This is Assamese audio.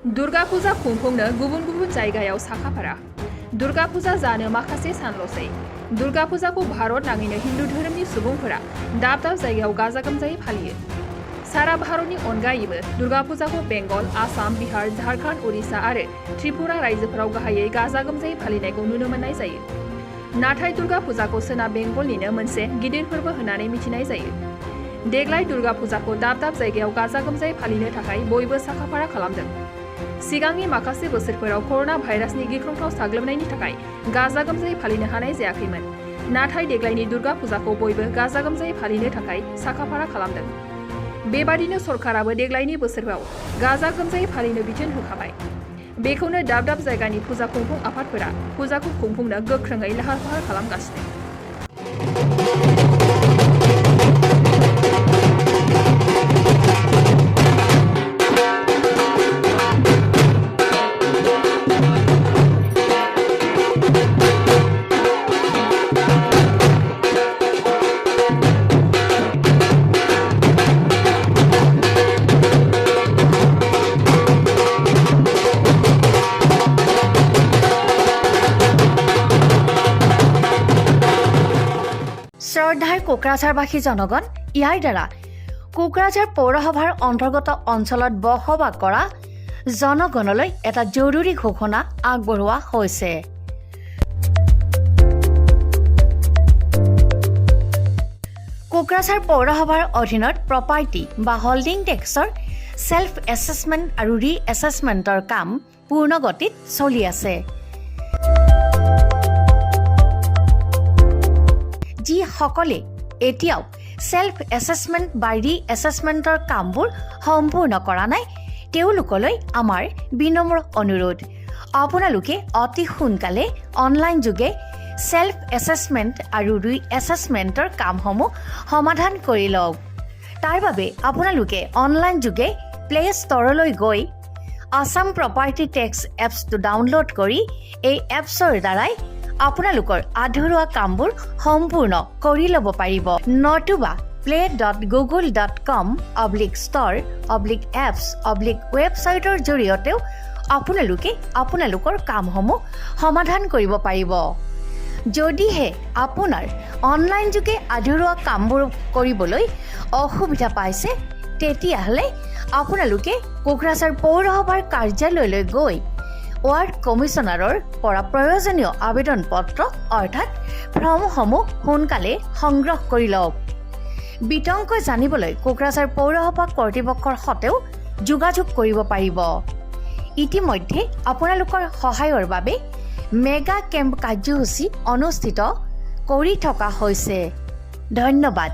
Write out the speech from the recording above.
दुर्गा फुजा खुंफुंनो गुबुन गुबुन जायगायाव साखाफारा दुर्गा फुजा जानो माखासे सानल'सै दुर्गा फुजाखौ भारत नाङैनो हिन्दु धोरोमनि सुबुंफोरा दाब दाब जायगायाव गाजा गोमजायै फालियो सारा भारतनि अनगायैबो दुर्गा फुजाखौ बेंगल आसाम बिहार झारखंड उड़िसा आरो त्रिपुरा रायजोफोराव गाहायै गाजा गोमजायै फालिनायखौ नुनो मोननाय जायो नाथाय दुर्गा फुजाखौ सोनाब बेंगलनिनो मोनसे गिदिर फोरबो होननानै मिथिनाय जायो देग्लाय दुर्गा फुजाखौ दाब दाब जायगायाव गाजा गोमजायै फालिनो थाखाय बयबो साखाफारा खालामदों सिगांनि माखासे बोसोरफोराव करोना भाइरासनि गिख्रंथाव साग्लोबनायनि थाखाय गाजा गोमजायै फालिनो हानाय जायाखैमोन नाथाय देग्लायनि दुर्गा फुजाखौ बयबो गाजा गोमजायै फालिनो थाखाय साखाफारा खालामदों बेबादिनो सरकाराबो देग्लायनि बोसोराव गाजा गोमजायै फालिनो बिथोन होखाबाय बेखौनो दाब दाब जायगानि फुजा खुंफुं आफादफोरा फुजाखौ खुंफुंनो गोख्रोङै लाहार फाहार खालामगासिनो শ্ৰদ্ধাৰ কোকৰাঝাৰবাসী জনগণ ইয়াৰ দ্বাৰা কোকৰাঝাৰ পৌৰসভাৰ অন্তৰ্গত অঞ্চলত বসবাস কৰা জনগণলৈ এটা জৰুৰী ঘোষণা আগবঢ়োৱা হৈছে কোকৰাঝাৰ পৌৰসভাৰ অধীনত প্ৰপাৰ্টি বা হোল্ডিং টেক্সৰ সেল্ফ এছেছমেণ্ট আৰু ৰি এছেছমেণ্টৰ কাম পূৰ্ণ গতিত চলি আছে যিসকলে এতিয়াও সেল্ফ এছেছমেণ্ট বা ৰি এছেছমেণ্টৰ কামবোৰ সম্পূৰ্ণ কৰা নাই তেওঁলোকলৈ আমাৰ বিনম্ৰ অনুৰোধ আপোনালোকে অতি সোনকালে অনলাইন যোগে সেল্ফ এছেছমেণ্ট আৰু ৰি এছেছমেণ্টৰ কামসমূহ সমাধান কৰি লওক তাৰ বাবে আপোনালোকে অনলাইন যোগে প্লে ষ্টৰলৈ গৈ আসাম প্ৰপাৰ্টি টেক্স এপছটো ডাউনলোড কৰি এই এপছৰ দ্বাৰাই আপোনালোকৰ আধৰুৱা কামবোৰ সম্পূৰ্ণ কৰি ল'ব পাৰিব নতুবা play.google.com/store/apps/ৱেবছাইটৰ জৰিয়তেও আপোনালোকে আপোনালোকৰ কামসমূহ সমাধান কৰিব পাৰিব যদিহে আপোনাৰ অনলাইন যোগে আধৰুৱা কামবোৰ কৰিবলৈ অসুবিধা পাইছে তেতিয়াহ'লে আপোনালোকে কোকৰাঝাৰ পৌৰসভাৰ কাৰ্যালয়লৈ গৈ ৱাৰ্ড কমিছনাৰৰ পৰা প্ৰয়োজনীয় আবেদন পত্ৰ অৰ্থাৎ ফৰ্মসমূহ সোনকালে সংগ্ৰহ কৰি লওক বিতংকৈ জানিবলৈ কোকৰাঝাৰ পৌৰসভা কৰ্তৃপক্ষৰ সৈতেও যোগাযোগ কৰিব পাৰিব ইতিমধ্যে আপোনালোকৰ সহায়ৰ বাবে মেগা কেম্প কাৰ্যসূচী অনুষ্ঠিত কৰি থকা হৈছে ধন্যবাদ